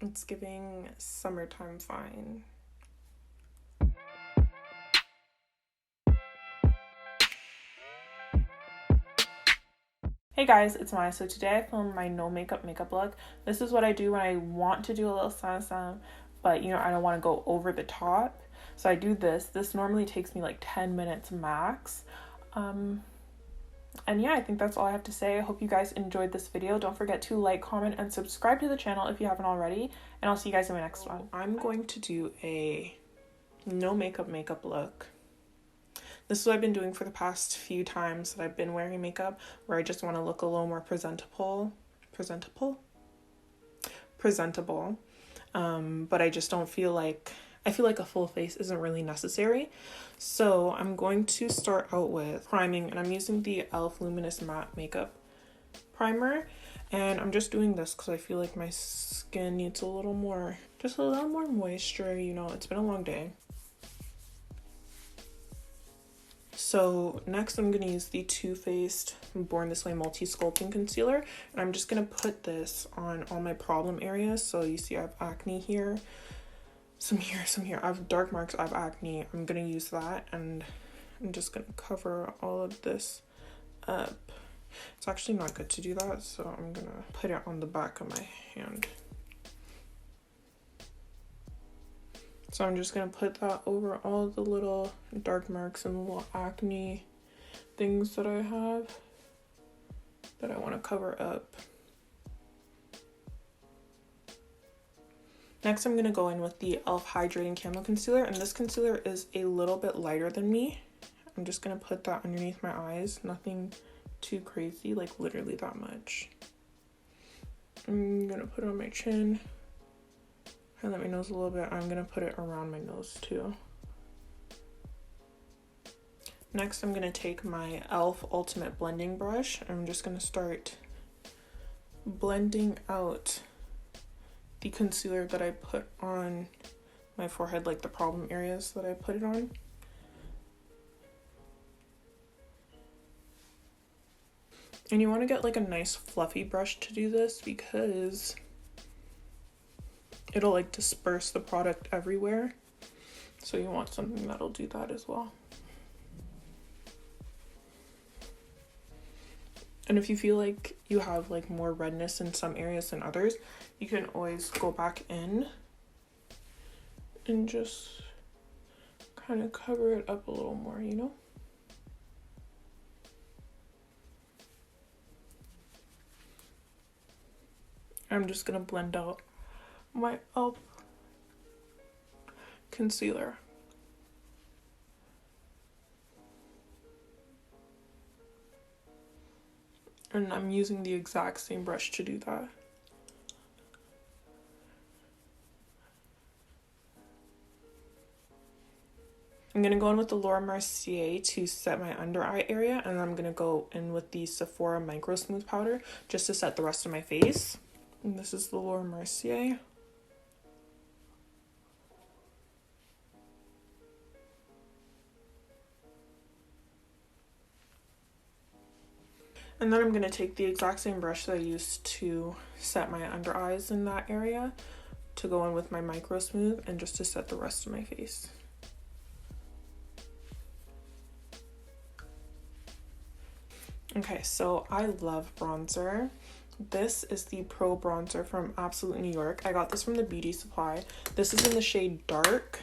It's giving summertime fine. Hey guys, it's Maya. So today I filmed my no makeup look. This is what I do when I want to do a little sun, but you know, I don't want to go over the top. So I do this. This normally takes me like 10 minutes max. And yeah, I think that's all I have to say. I hope you guys enjoyed this video. Don't forget to like, comment, and subscribe to the channel if you haven't already. And I'll see you guys in my next one. I'm going to do a no makeup look. This is what I've been doing for the past few times that I've been wearing makeup, where I just want to look a little more presentable. But I just don't feel like, I feel like a full face isn't really necessary. So I'm going to start out with priming, and I'm using the e.l.f. Luminous Matte Makeup Primer. And I'm just doing this because I feel like my skin needs a little more moisture, you know, it's been a long day. So next I'm going to use the Too Faced Born This Way Multi-Sculpting Concealer. And I'm just going to put this on all my problem areas. So you see I have acne here, some here. I have dark marks, I have acne. I'm going to use that, and I'm just going to cover all of this up. It's actually not good to do that, so I'm going to put it on the back of my hand. So I'm just going to put that over all the little dark marks and little acne things that I have that I want to cover up. Next, I'm going to go in with the e.l.f. Hydrating Camo Concealer, and this concealer is a little bit lighter than me. I'm just going to put that underneath my eyes, nothing too crazy, like literally that much. I'm going to put it on my chin. Highlight my nose a little bit. I'm gonna put it around my nose too. Next, I'm gonna take my e.l.f. Ultimate Blending Brush. I'm just gonna start blending out the concealer that I put on my forehead, like the problem areas that I put it on. And you want to get like a nice fluffy brush to do this because it'll like disperse the product everywhere. So you want something that'll do that as well. And if you feel like you have like more redness in some areas than others, you can always go back in and just kind of cover it up a little more, you know? I'm just gonna blend out my e.l.f. concealer. And I'm using the exact same brush to do that. I'm gonna go in with the Mercier to set my under eye area, and I'm gonna go in with the Sephora MicroSmooth powder just to set the rest of my face. And this is the Mercier. And then I'm going to take the exact same brush that I used to set my under eyes in that area to go in with my MicroSmooth and just to set the rest of my face. Okay, so I love bronzer. This is the Pro Bronzer from Absolute New York. I got this from the beauty supply. This is in the shade Dark.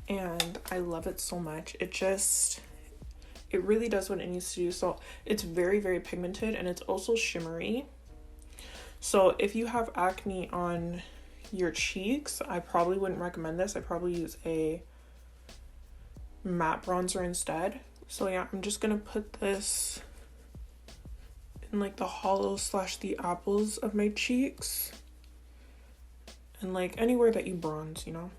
And I love it so much. It really does what it needs to do. So it's very, very pigmented, and it's also shimmery. So if you have acne on your cheeks, I probably wouldn't recommend this. I'd probably use a matte bronzer instead. So yeah, I'm just gonna put this in like the hollows / the apples of my cheeks, and like anywhere that you bronze, you know.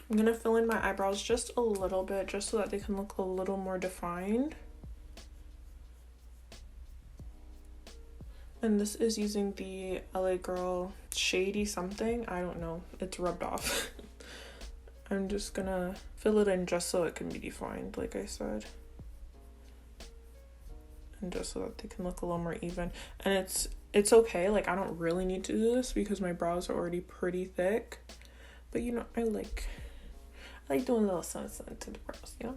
I'm gonna fill in my eyebrows just a little bit, just so that they can look a little more defined. And this is using the LA Girl Shady something. I don't know. It's rubbed off. I'm just gonna fill it in just so it can be defined, like I said. And just so that they can look a little more even. And it's okay. Like, I don't really need to do this because my brows are already pretty thick. But, you know, I like doing a little something to the brows, you know?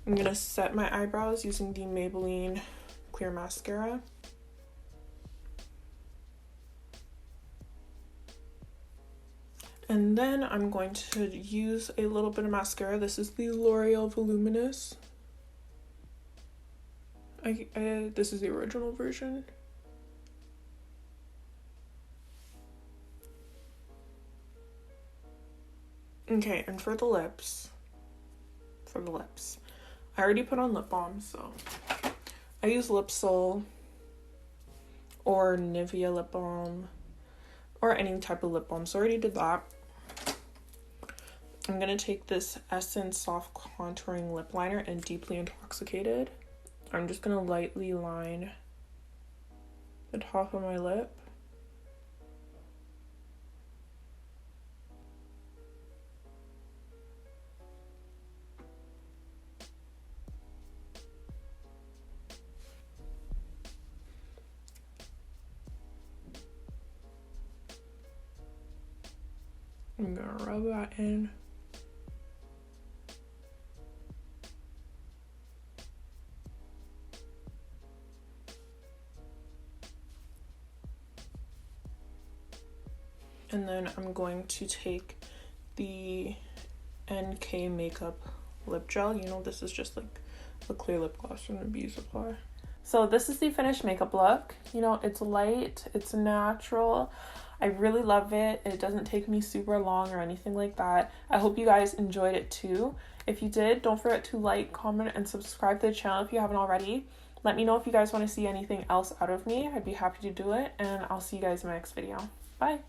I'm gonna set my eyebrows using the Maybelline Clear Mascara. And then I'm going to use a little bit of mascara. This is the L'Oreal Voluminous. This is the original version. Okay, and for the lips, I already put on lip balm, so I use Lip Sol or Nivea lip balm or any type of lip balm, so I already did that. I'm gonna take this Essence Soft Contouring Lip Liner and Deeply Intoxicated. I'm just gonna lightly line the top of my lip. I'm gonna rub that in. And then I'm going to take the NK Makeup Lip Gel. You know, this is just like a clear lip gloss from the Beauty Supply. So this is the finished makeup look. You know, it's light, it's natural. I really love it. It doesn't take me super long or anything like that. I hope you guys enjoyed it too. If you did, don't forget to like, comment, and subscribe to the channel if you haven't already. Let me know if you guys want to see anything else out of me. I'd be happy to do it, and I'll see you guys in my next video. Bye!